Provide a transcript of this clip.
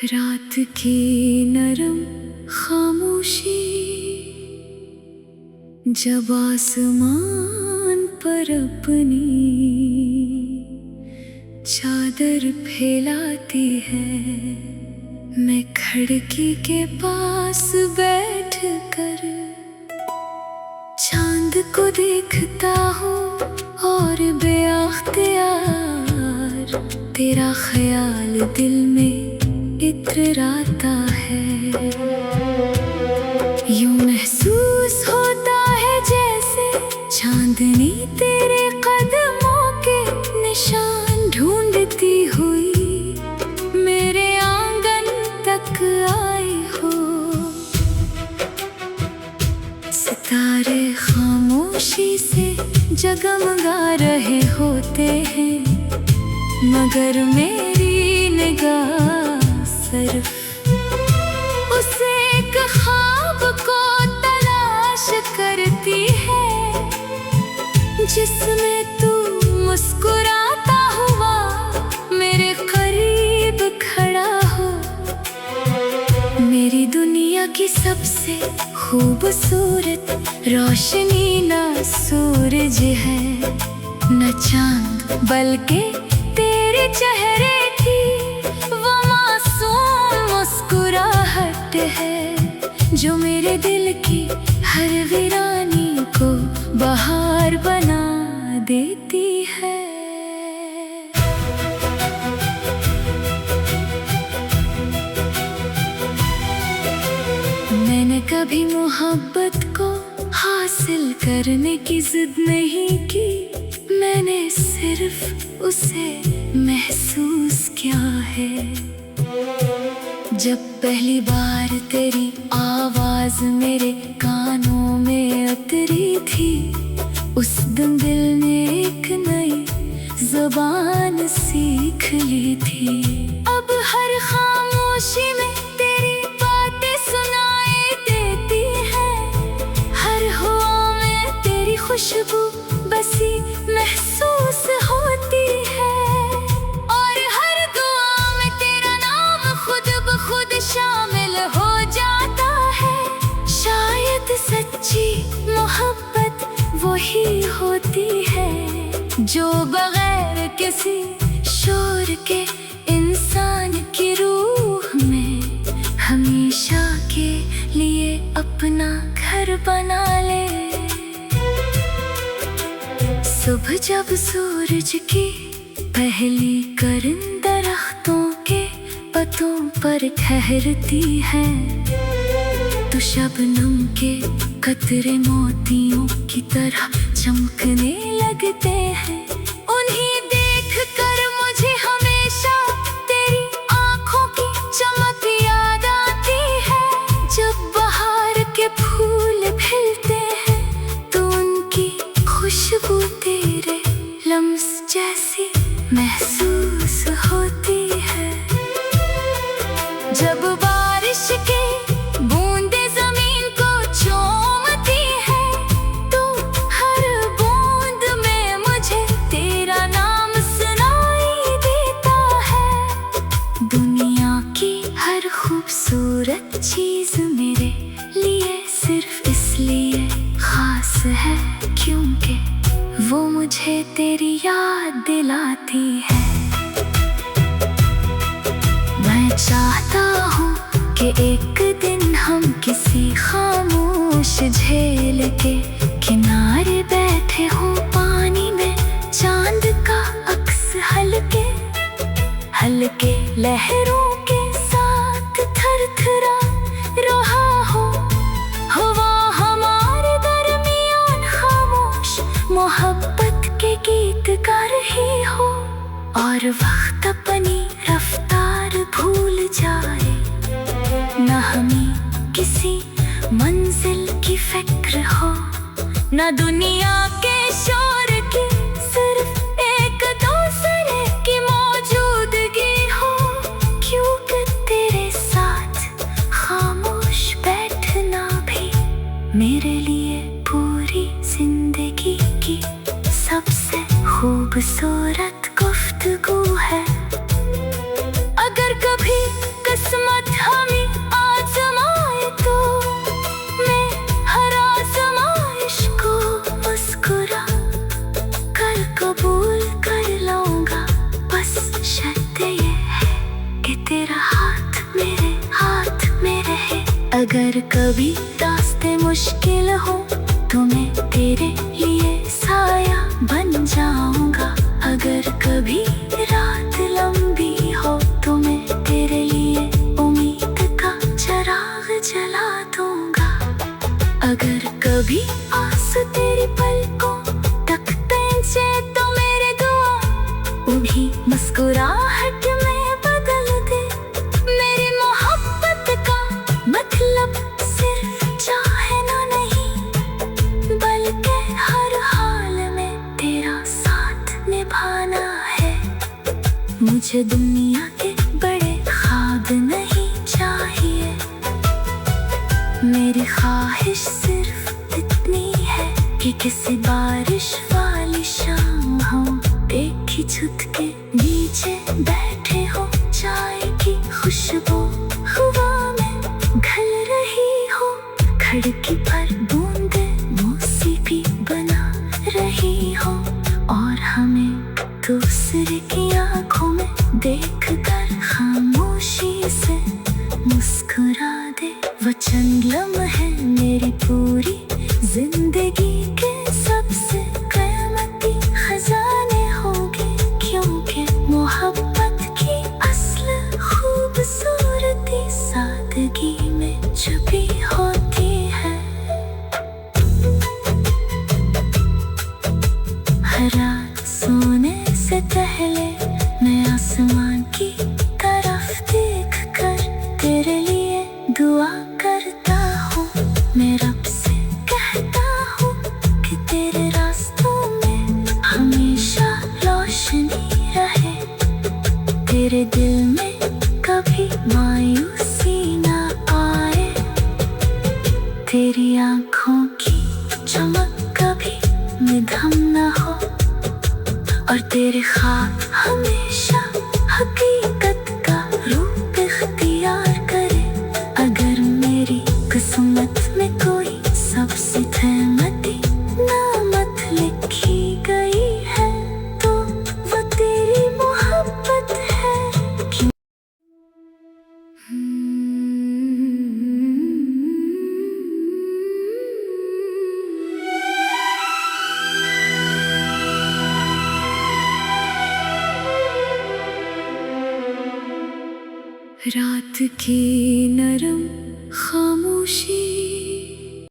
रात की नरम खामोशी, जब आसमान पर अपनी चादर फैलाती है। मैं खिड़की के पास बैठ कर चांद को देखता हूँ और बेअख्तियार तेरा ख्याल दिल में इतराता है। यूं महसूस होता है जैसे चांदनी तेरे कदमों के निशान ढूंढती हुई मेरे आंगन तक आई हो। सितारे खामोशी से जगमगा रहे होते हैं, मगर मेरी निगाह सिर्फ उस एक ख्वाब को तलाश करती है जिसमें तू मुस्कुराता हुआ मेरे करीब खड़ा हो। मेरी दुनिया की सबसे खूबसूरत रोशनी ना सूरज है, न चांद बल्कि तेरे चेहरे की वो मासूम मुस्कुराहट है जो मेरे दिल की हर वीरानी को बहार बना देती है। मैंने कभी मोहब्बत को हासिल करने की जिद नहीं की, मैंने सिर्फ उसे महसूस किया है। जब पहली बार तेरी आवाज मेरे कानों में उतरी थी, उस दिन दिल ने एक नई ज़बान सीख ली थी। अब हर खामोशी में तेरी बातें सुनाई देती हैं, हर हवा में तेरी खुशबू बसी महसूस होती है, और हर दुआ में तेरा नाम खुद ब खुद शामिल हो जाता है। शायद सच्ची मोहब्बत वही होती है जो बगैर किसी शोर के इंसान की रूह में हमेशा के लिए अपना घर बना ले। सुबह जब सूरज की पहली किरण दरख्तों के पत्तों पर ठहरती है, तो शबनम के कतरे मोतियों की तरह चमकने लगते हैं। उन्हीं देख कर मुझे हमेशा तेरी आंखों की चमक याद आती है। जब बहार के फूल खिलते हैं तो उनकी खुशबू तेरे लम्स जैसी महसूस होती है। जब बारिश की बूंदें जमीन को चूमती है, तो हर बूंद में मुझे तेरा नाम सुनाई देता है। दुनिया की हर खूबसूरत चीज मेरे लिए सिर्फ इसलिए खास है क्योंकि वो मुझे तेरी याद दिलाती है। मैं चाहता हूँ कि एक दिन हम किसी खामोश झील के किनारे बैठे हों, पानी में चांद का अक्स हल्के हल्के लहरों के साथ थरथरा रहा हो। हवा हमारे दरमियान खामोश मोहब्बत के गीत गा रही हो, और वक्त अपनी रफ्तार भूल जाए, न हमें किसी मंजिल की फिक्र हो, न दुनिया के शोर की, सिर्फ एक दूसरे की मौजूदगी हो। क्योंकि तेरे साथ खामोश बैठना भी मेरे लिए पूरी जिंदगी की सबसे खूबसूरत गुफ्तगू है। अगर कभी किस्मत अगर कभी रास्ते मुश्किल हो तो मैं तेरे लिए साया बन जाऊंगा। अगर कभी रात लंबी हो तो मैं तेरे लिए उम्मीद का चिराग जला दूंगा। अगर कभी आस तेरी पलकों तक पहुंचे तो मेरे दुआ उन्हीं मुस्कुराहट में बदल दे। मेरी मोहब्बत का मतलब सिर्फ चाहना नहीं, बल्कि हर हाल में तेरा साथ निभाना है। मुझे दुनिया के बड़े ख्वाब नहीं चाहिए, मेरी ख्वाहिश सिर्फ इतनी है कि किसी बारिश वाली शाम हो, एक ही छत के नीचे बैठे हो, चाय की खुशबू हवा में घल रही हो, खिड़की पर बूंदे मौसीकी बना रही हो, और हमें दूसरे की आंखों में देखकर खामोशी से मुस्कुरा दे। वो चंद लम्हे मेरी पूरी जिंदगी के सबसे कीमती खजाने होंगे, क्योंकि मोहब्बत की असल खूबसूरती सादगी में छुपी होती है। हर रात सोने से पहले मैं आसमान की तरफ देख कर तेरे लिए दुआ करता हूँ। मैं रब से कहता हूँ कि तेरे रास्तों में हमेशा रोशनी रहे, तेरे दिल में कभी मायूसी ना आए, तेरी आंखों की चमक कभी निधम ना हो, और तेरे ख्वाब हमेशा हकीकत का रूप इख्तियार करे। अगर मेरी किस्मत में कोई सबसे कीमती नामत लिखी गई है तो वो तेरी मोहब्बत है। रात की नरम खामोशी